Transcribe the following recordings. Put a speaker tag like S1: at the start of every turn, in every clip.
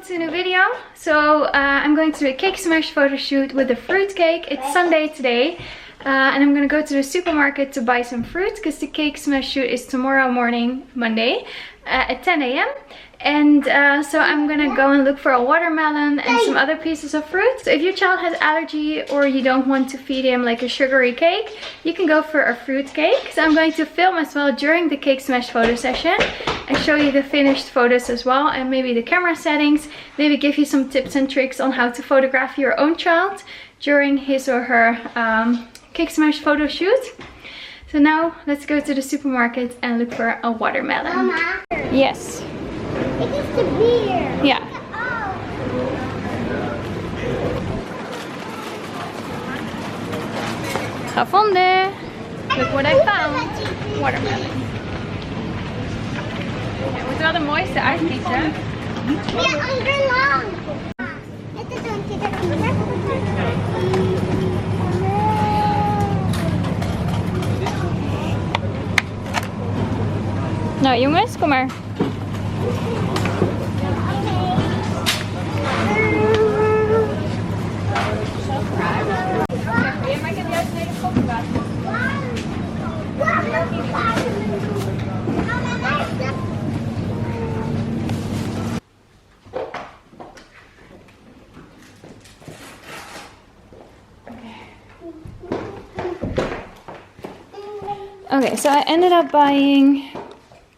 S1: to a new video. So I'm going to do a cake smash photo shoot with a fruit cake. It's Sunday today. And I'm gonna go to the supermarket to buy some fruit because the cake smash shoot is tomorrow morning, Monday, at 10 AM. And so I'm gonna go and look for a watermelon and some other pieces of fruit. So if your child has allergy or you don't want to feed him like a sugary cake, you can go for a fruit cake. So I'm going to film as well during the cake smash photo session and show you the finished photos as well, and maybe the camera settings, maybe give you some tips and tricks on how to photograph your own child during his or her cake smash photo shoot. So now let's go to the supermarket and look for a watermelon.
S2: Mama.
S1: Yes.
S2: It is the beer.
S1: Yeah. Gevonden. Look what I found. Watermelon. Het moet wel de mooiste uitkiezen.
S2: Ja, underlang. Het is een
S1: Nou jongens, kom maar. Okay, so I ended up buying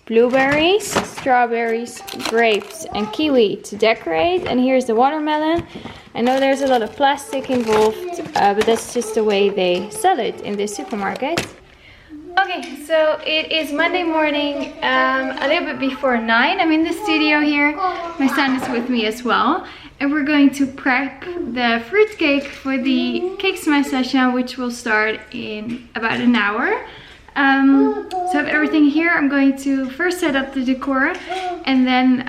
S1: blueberries, strawberries, grapes and kiwi to decorate, and here's the watermelon. I know there's a lot of plastic involved, but that's just the way they sell it in this supermarket. Okay, so it is Monday morning, a little bit before 9. I'm in the studio here. My son is with me as well, and we're going to prep the fruit cake for the cake smash session, which will start in about an hour. So I have everything here. I'm going to first set up the decor and then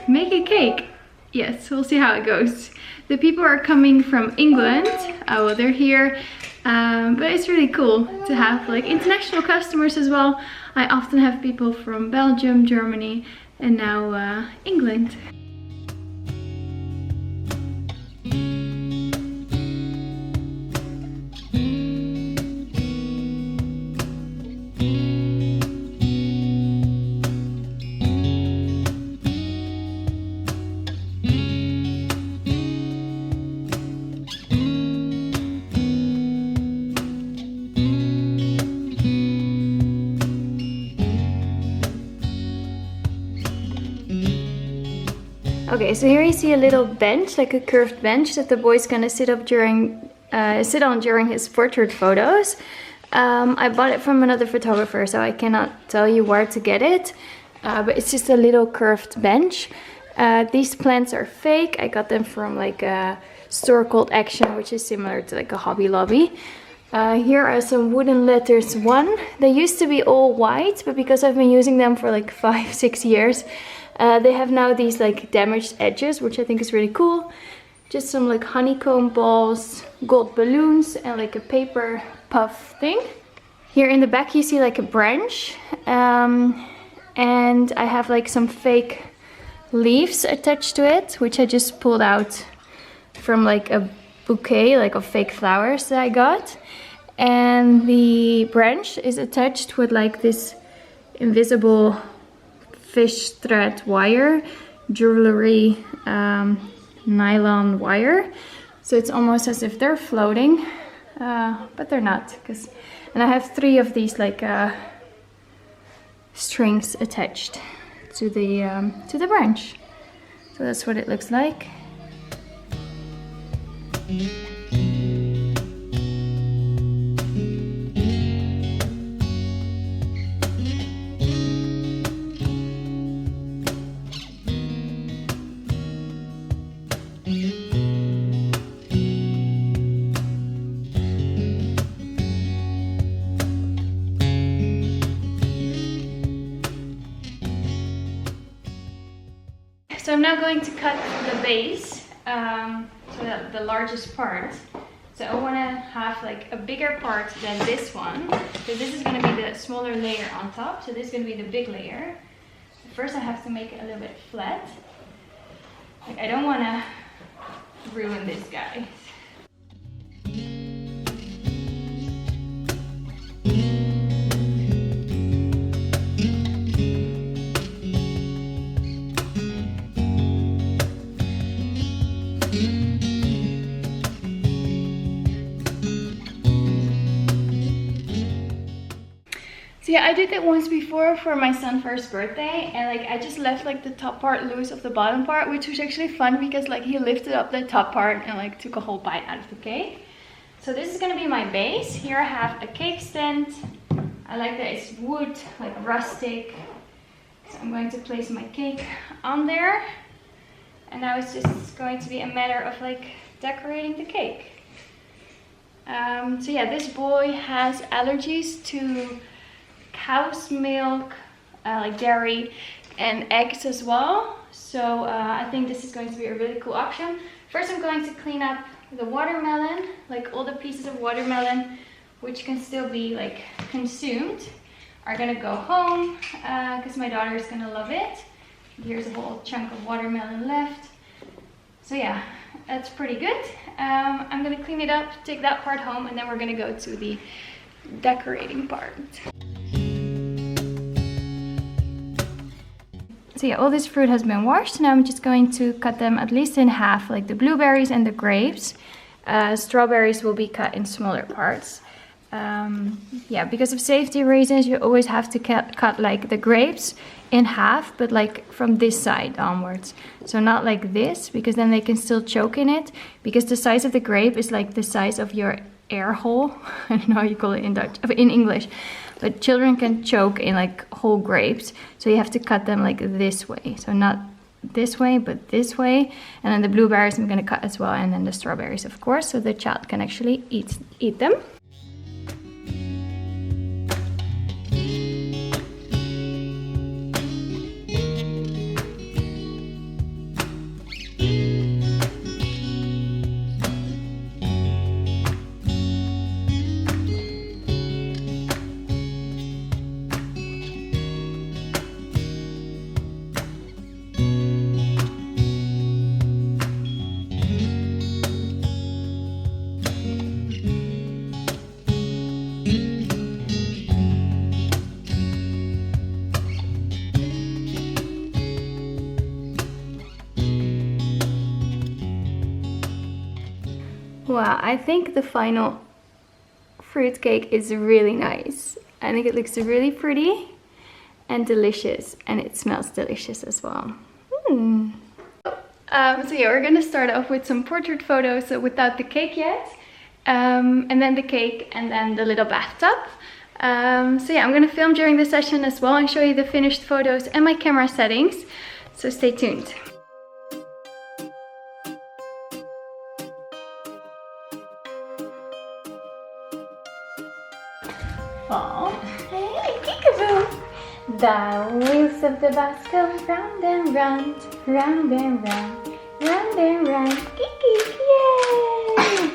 S1: make a cake. Yes, we'll see how it goes. The people are coming from England. Well, they're here, but it's really cool to have like international customers as well. I often have people from Belgium, Germany, and now England. Okay, so here you see a little bench, like a curved bench that the boy's gonna sit on during his portrait photos. I bought it from another photographer, so I cannot tell you where to get it, but it's just a little curved bench. These plants are fake. I got them from like a store called Action, which is similar to like a Hobby Lobby. Here are some wooden letters 1. They used to be all white, but because I've been using them for like 5-6 years, they have now these like damaged edges, which I think is really cool. Just some like honeycomb balls, gold balloons, and like a paper puff thing. Here in the back you see like a branch, and I have like some fake leaves attached to it, which I just pulled out from like a bouquet like of fake flowers that I got. And the branch is attached with like this invisible fish thread wire, jewelry nylon wire, so it's almost as if they're floating, but they're not, and I have 3 of these like strings attached to the branch. So that's what it looks like. So I'm now going to cut the base, so the largest part. So I want to have like a bigger part than this one, because this is going to be the smaller layer on top. So this is going to be the big layer. First I have to make it a little bit flat. Like, I don't want to ruin this, guys. So yeah, I did that once before for my son's first birthday, and like I just left like the top part loose of the bottom part, which was actually fun because like he lifted up the top part and like took a whole bite out of the cake. So this is gonna be my base. Here I have a cake stand. I like that it's wood, like rustic. So I'm going to place my cake on there, and now it's just going to be a matter of like decorating the cake. So yeah, this boy has allergies to cow's milk, like dairy, and eggs as well. So I think this is going to be a really cool option. First I'm going to clean up the watermelon, like all the pieces of watermelon which can still be like consumed are gonna go home because my daughter is gonna love it. Here's a whole chunk of watermelon left. So yeah, that's pretty good. I'm gonna clean it up, take that part home, and then we're gonna go to the decorating part. So yeah, all this fruit has been washed. Now I'm just going to cut them at least in half, like the blueberries and the grapes. Strawberries will be cut in smaller parts. Yeah, because of safety reasons, you always have to cut like the grapes in half, but like from this side onwards. So not like this, because then they can still choke in it, because the size of the grape is like the size of your air hole. I don't know how you call it in Dutch, in English. But children can choke in like whole grapes, so you have to cut them like this way. So not this way, but this way. And then the blueberries I'm gonna cut as well, and then the strawberries, of course, so the child can actually eat them. Wow, I think the final fruit cake is really nice. I think it looks really pretty and delicious, and it smells delicious as well. So yeah, we're gonna start off with some portrait photos without the cake yet, and then the cake, and then the little bathtub. So yeah, I'm gonna film during the session as well and show you the finished photos and my camera settings, so stay tuned. Oh, hey, peekaboo! The wheels of the bus go round and round, round and round, round and round. Geek, yay!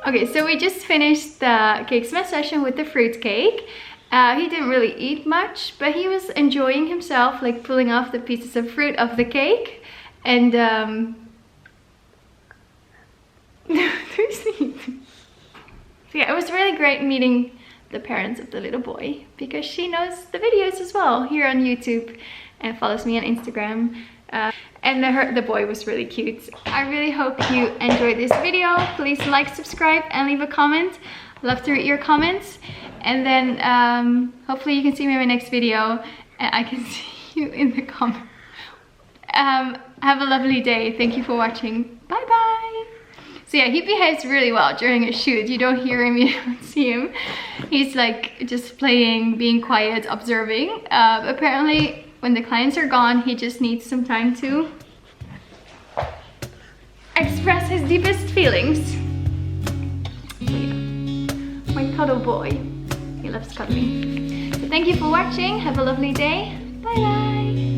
S1: Okay, so we just finished the cake smash session with the fruit cake. He didn't really eat much, but he was enjoying himself, like pulling off the pieces of fruit of the cake. And so yeah, it was really great meeting the parents of the little boy, because she knows the videos as well here on YouTube and follows me on Instagram. And the boy was really cute. I really hope you enjoyed this video. Please like, subscribe, and leave a comment. Love to read your comments. And then hopefully you can see me in my next video and I can see you in the comments. Have a lovely day. Thank you for watching. Bye bye. So yeah, he behaves really well during a shoot. You don't hear him, you don't see him. He's like just playing, being quiet, observing. Apparently when the clients are gone, he just needs some time to express his deepest feelings. So yeah, my cuddle boy. He loves cuddling. So thank you for watching. Have a lovely day. Bye bye.